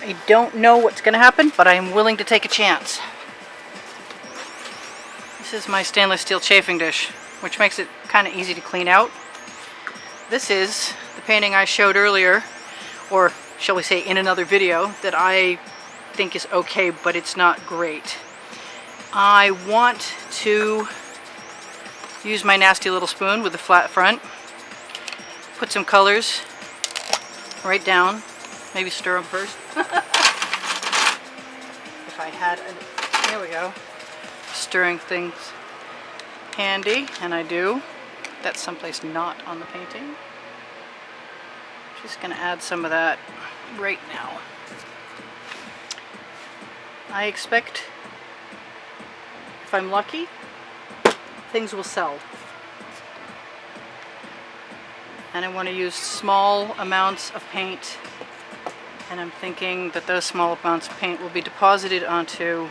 I don't know what's going to happen, but I'm willing to take a chance. This is my stainless steel chafing dish, which makes it kind of easy to clean out. This is the painting I showed earlier, or shall we say in another video, that I think is okay, but it's not great. I want to use my nasty little spoon with the flat front, put some colors right down, maybe stir them first. If I had, there we go, stirring things handy, and I do. That's someplace not on the painting. Just going to add some of that right now. I expect, if I'm lucky, things will sell. And I want to use small amounts of paint, and I'm thinking that those small amounts of paint will be deposited onto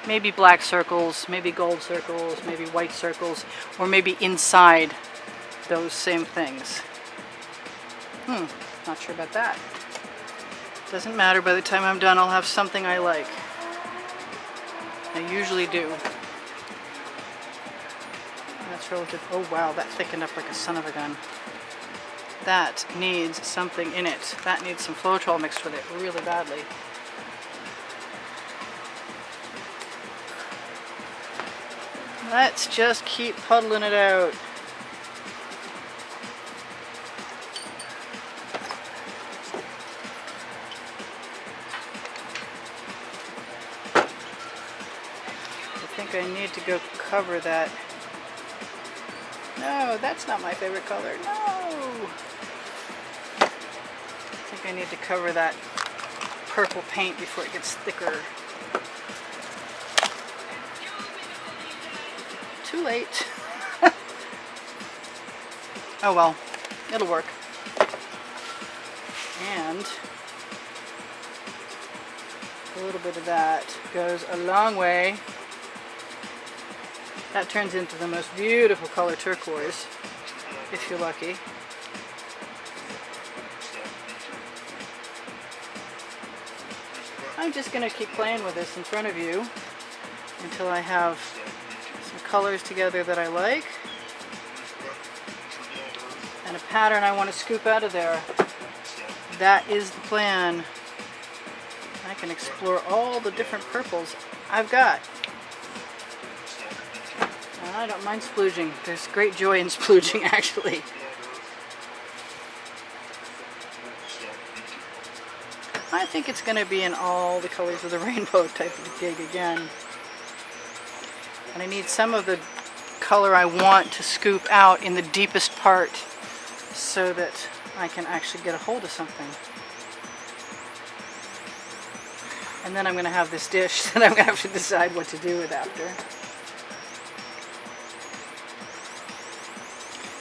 maybe black circles, maybe gold circles, maybe white circles, or maybe inside those same things. Not sure about that. Doesn't matter, by the time I'm done I'll have something I like. I usually do. That's relative. Oh wow, that thickened up like a son of a gun. That needs something in it. That needs some Floetrol mixed with it really badly. Let's just keep puddling it out. I think I need to go cover that. No, that's not my favorite color. No! I think I need to cover that purple paint before it gets thicker. Too late. Oh well, it'll work. And a little bit of that goes a long way. That turns into the most beautiful color turquoise, if you're lucky. I'm just going to keep playing with this in front of you until I have some colors together that I like, and a pattern I want to scoop out of there. That is the plan. I can explore all the different purples I've got. And I don't mind splooging. There's great joy in splooging, actually. I think it's going to be in all the colors of the rainbow type of gig again. And I need some of the color I want to scoop out in the deepest part so that I can actually get a hold of something. And then I'm going to have this dish that I'm going to have to decide what to do with after.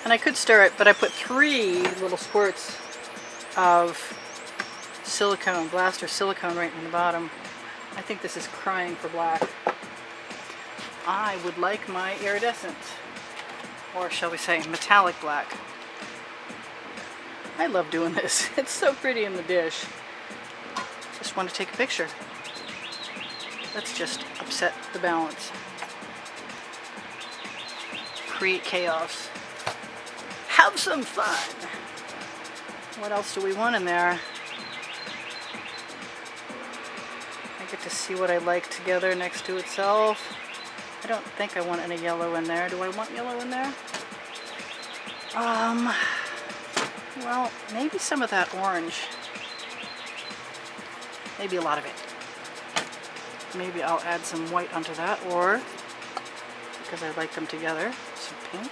And I could stir it, but I put 3 little squirts of silicone, blaster silicone right in the bottom. I think this is crying for black. I would like my iridescent, or shall we say metallic black. I love doing this. It's so pretty in the dish. Just want to take a picture. Let's just upset the balance. Create chaos. Have some fun. What else do we want in there? I get to see what I like together next to itself. I don't think I want any yellow in there. Do I want yellow in there? Well, maybe some of that orange. Maybe a lot of it. Maybe I'll add some white onto that, or, because I like them together, some pink.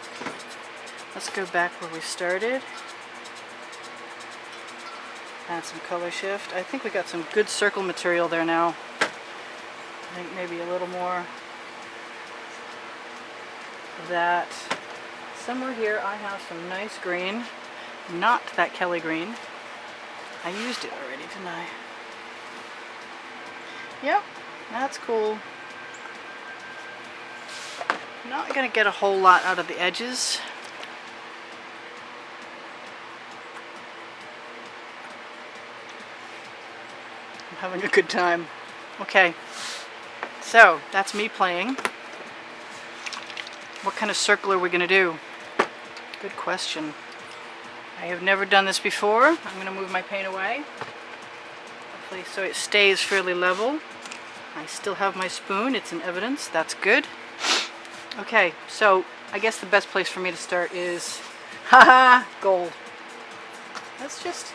Let's go back where we started. Add some color shift. I think we got some good circle material there now. I think maybe a little more of that. Somewhere here I have some nice green. Not that Kelly green. I used it already, didn't I? Yep, that's cool. Not gonna get a whole lot out of the edges. I'm having a good time. Okay, so that's me playing. What kind of circle are we going to do? Good question. I have never done this before. I'm going to move my paint away, hopefully so it stays fairly level. I still have my spoon, it's in evidence, that's good. Okay, so I guess the best place for me to start is, haha, gold. Let's just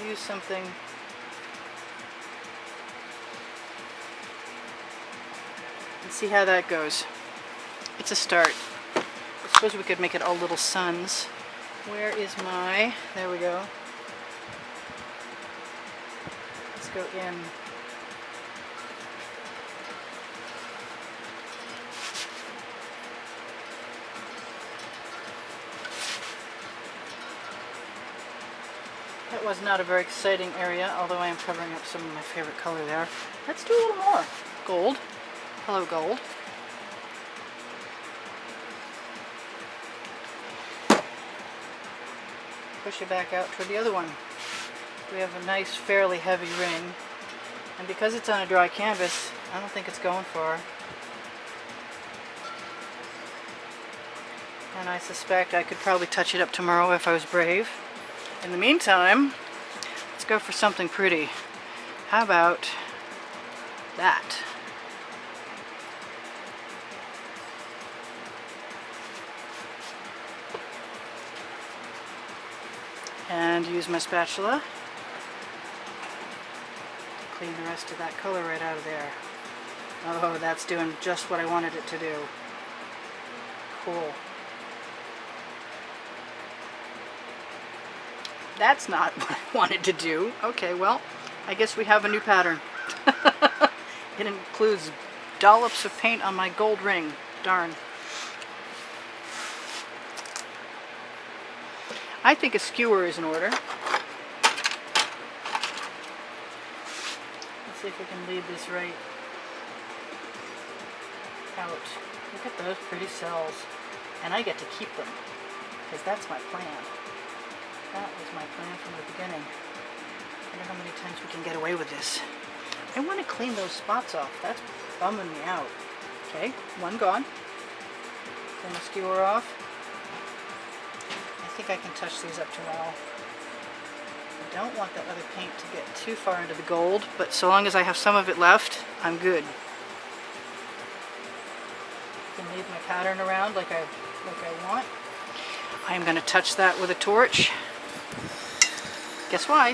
use something. And see how that goes. It's a start. I suppose we could make it all little suns. Where is my, there we go. Let's go in. That was not a very exciting area, although I am covering up some of my favorite color there. Let's do a little more. Gold. Hello, gold. Push it back out toward the other one. We have a nice, fairly heavy ring. And because it's on a dry canvas, I don't think it's going far. And I suspect I could probably touch it up tomorrow if I was brave. In the meantime, let's go for something pretty. How about that? And use my spatula. Clean the rest of that color right out of there. Oh, that's doing just what I wanted it to do. Cool. That's not what I wanted to do. Okay, well, I guess we have a new pattern. It includes dollops of paint on my gold ring. Darn. I think a skewer is in order. Let's see if we can lead this right out. Look at those pretty cells. And I get to keep them, because that's my plan. That was my plan from the beginning. I wonder how many times we can get away with this. I want to clean those spots off. That's bumming me out. Okay, one gone. Turn the skewer off. I think I can touch these up tomorrow. I don't want that other paint to get too far into the gold, but so long as I have some of it left, I'm good. I can lead my pattern around like I want. I'm going to touch that with a torch. Guess why?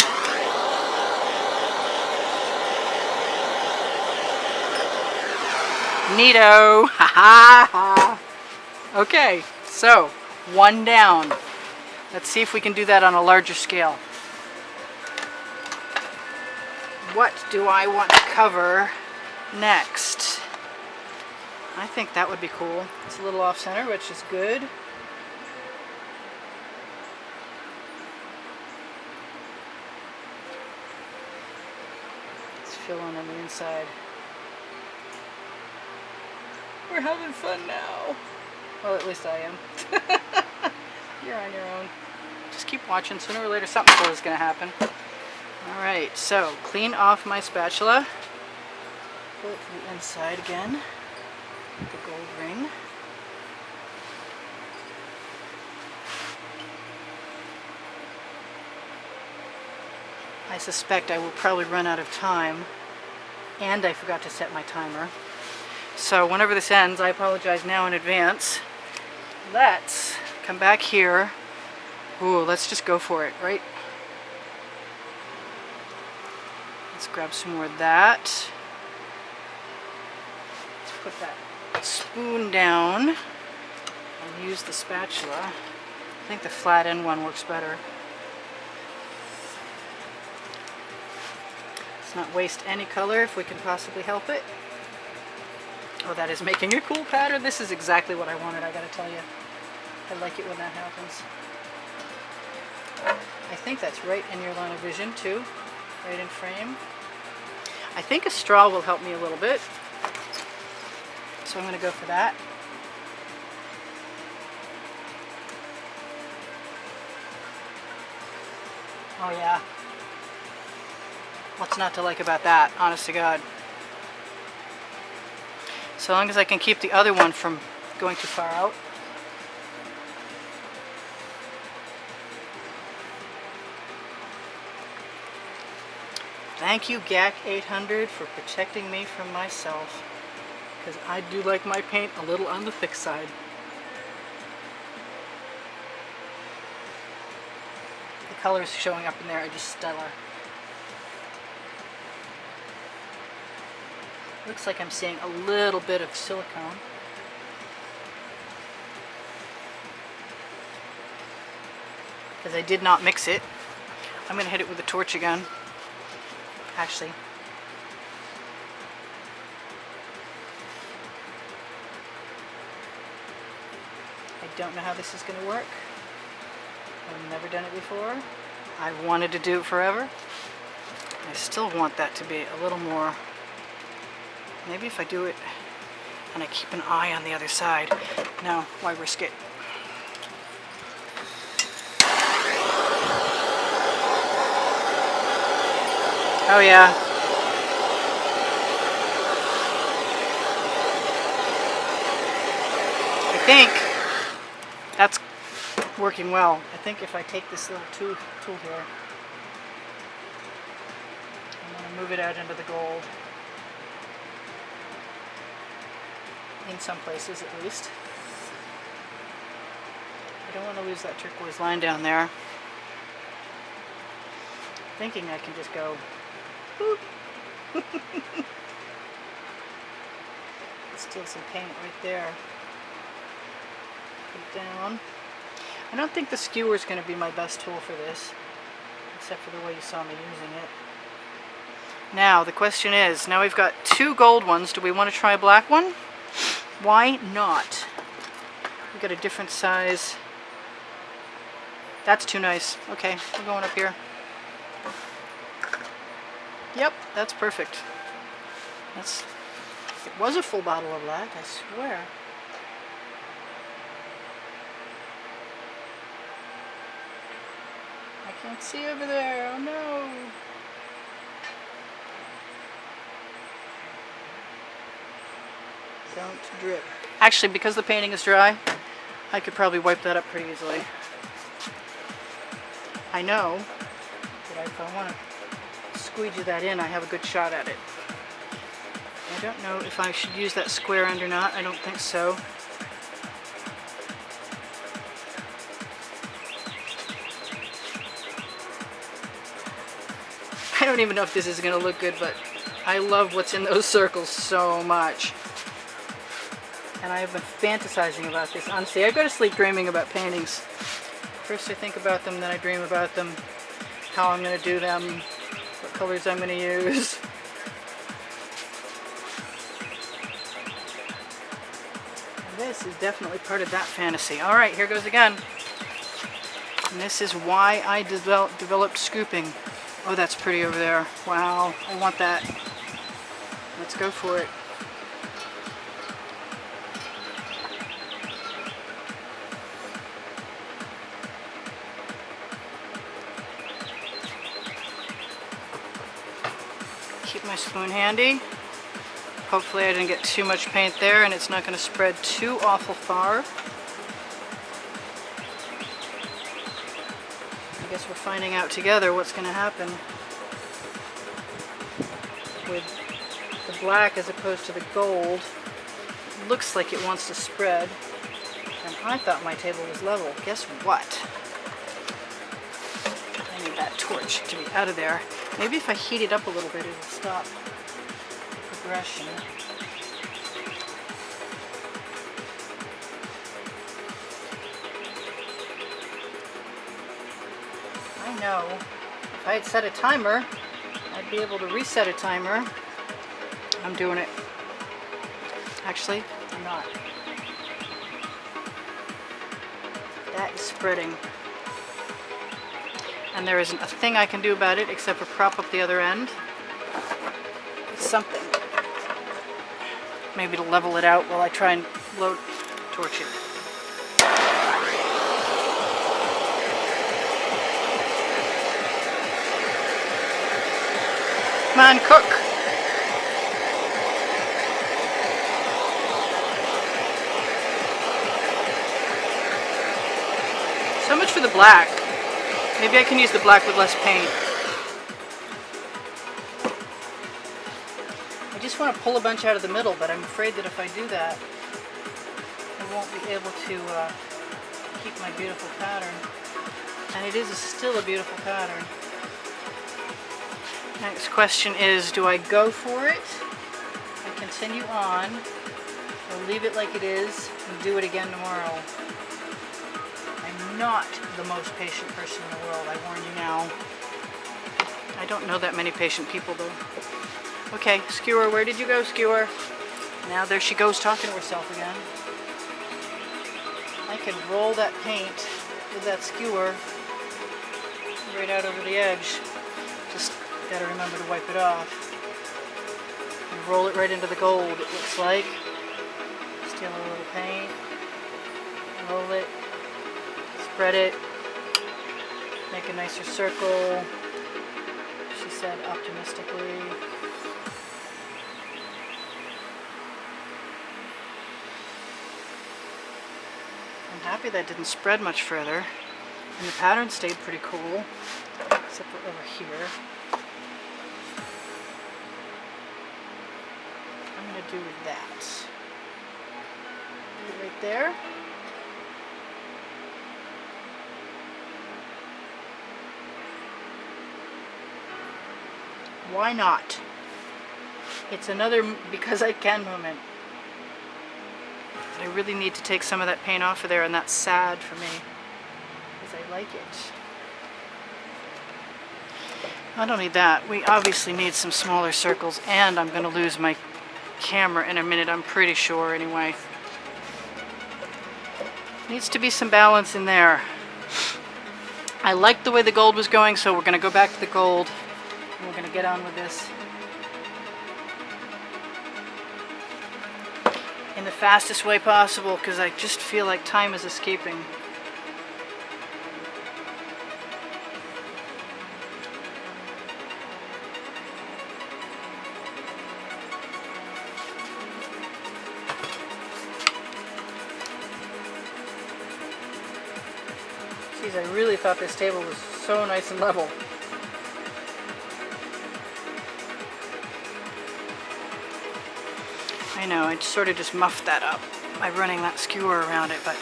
Neato! Ha ha ha! Okay, so one down. Let's see if we can do that on a larger scale. What do I want to cover next? I think that would be cool. It's a little off center, which is good. Let's fill in on the inside. We're having fun now. Well, at least I am. You're on your own. Just keep watching. Sooner or later something cool is going to happen. Alright, so clean off my spatula. Pull it to the inside again. The gold ring. I suspect I will probably run out of time. And I forgot to set my timer. So whenever this ends, I apologize now in advance. Let's come back here. Ooh, let's just go for it, right? Let's grab some more of that. Let's put that spoon down and use the spatula. I think the flat end one works better. Let's not waste any color if we can possibly help it. Oh, that is making a cool pattern. This is exactly what I wanted, I gotta tell you. I like it when that happens. I think that's right in your line of vision too, right in frame. I think a straw will help me a little bit, so I'm going to go for that. Oh yeah. What's not to like about that, honest to God? So long as I can keep the other one from going too far out. Thank you, GAC 800, for protecting me from myself, because I do like my paint a little on the thick side. The colors showing up in there are just stellar. Looks like I'm seeing a little bit of silicone. Because I did not mix it. I'm going to hit it with a torch again. Actually, I don't know how this is going to work. I've never done it before. I've wanted to do it forever. I still want that to be a little more. Maybe if I do it and I keep an eye on the other side. No, why risk it? Oh yeah. I think that's working well. I think if I take this little tool here, I'm going to move it out into the gold. In some places at least. I don't want to lose that turquoise line down there. Thinking I can just go boop. Still some paint right there. Put it down. I don't think the skewer is going to be my best tool for this, except for the way you saw me using it. Now the question is, now we've got two gold ones. Do we want to try a black one? Why not? We've got a different size. That's too nice. Okay, we're going up here. Yep, that's perfect. It was a full bottle of black, I swear. I can't see over there. Oh no. Don't drip. Actually, because the painting is dry, I could probably wipe that up pretty easily. I know that if I want to squeegee that in, I have a good shot at it. I don't know if I should use that square end or not. I don't think so. I don't even know if this is going to look good, but I love what's in those circles so much. And I have been fantasizing about this. Honestly, I go to sleep dreaming about paintings. First I think about them, then I dream about them, how I'm going to do them, what colors I'm going to use. And this is definitely part of that fantasy. Alright, here goes again. And this is why I developed scooping. Oh, that's pretty over there. Wow, I want that. Let's go for it. Keep my spoon handy. Hopefully I didn't get too much paint there and it's not going to spread too awful far. I guess we're finding out together what's going to happen with the black as opposed to the gold. It looks like it wants to spread, and I thought my table was level. Guess what? I need that torch to be out of there. Maybe if I heat it up a little bit, it'll stop the progression. I know if I had set a timer, I'd be able to reset a timer. I'm doing it. Actually, I'm not. That is spreading. And there isn't a thing I can do about it except for prop up the other end. It's something. Maybe to level it out while I try and torch it. Come on, cook. So much for the black. Maybe I can use the black with less paint. I just want to pull a bunch out of the middle, but I'm afraid that if I do that, I won't be able to keep my beautiful pattern. And it is still a beautiful pattern. Next question is, do I go for it and continue on, or leave it like it is and do it again tomorrow? I'm not the most patient person in the world, I warn you now. I don't know that many patient people though. Okay, skewer, where did you go, skewer? Now there she goes talking to herself again. I can roll that paint with that skewer right out over the edge. Just gotta remember to wipe it off. And roll it right into the gold, it looks like. Steal a little paint. Roll it. Spread it. Make a nicer circle. She said optimistically. I'm happy that didn't spread much further. And the pattern stayed pretty cool. Except for over here. I'm going to do that. Put it right there. Why not? It's another because I can moment. But I really need to take some of that paint off of there, and that's sad for me because I like it. I don't need that. We obviously need some smaller circles, and I'm going to lose my camera in a minute, I'm pretty sure anyway. Needs to be some balance in there. I liked the way the gold was going, so we're going to go back to the gold. And we're going to get on with this in the fastest way possible because I just feel like time is escaping. Geez, I really thought this table was so nice and level. I know, I sort of just muffed that up by running that skewer around it, but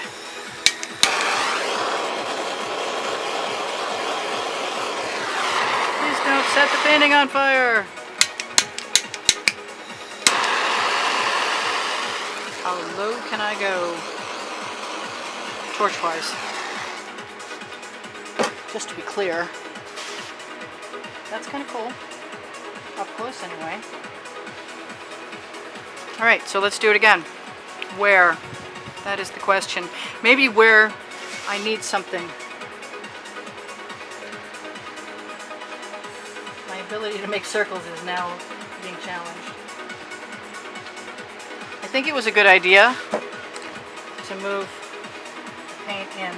please don't set the painting on fire. How low can I go? Torch-wise. Just to be clear. That's kind of cool. Up close anyway. Alright, so let's do it again. Where? That is the question. Maybe where I need something. My ability to make circles is now being challenged. I think it was a good idea to move the paint in,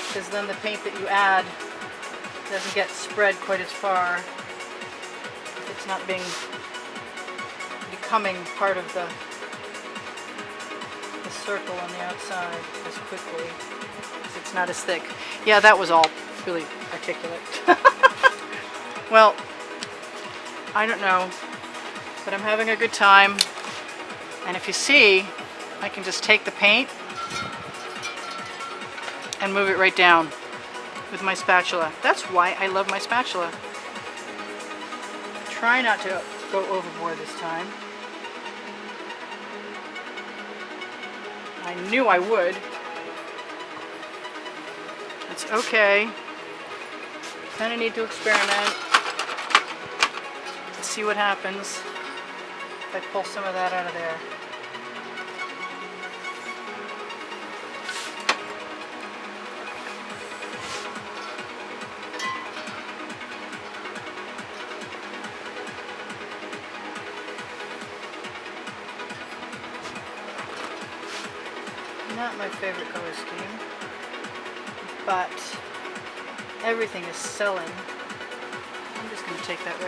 because then the paint that you add doesn't get spread quite as far if it's not becoming part of the circle on the outside as quickly, because it's not as thick. Yeah, that was all really articulate. Well, I don't know, but I'm having a good time, and if you see, I can just take the paint and move it right down with my spatula. That's why I love my spatula. Try not to go overboard this time. I knew I would. It's okay. Kind of need to experiment to see what happens if I pull some of that out of there. Not my favorite color scheme, but everything is selling. I'm just going to take that right out.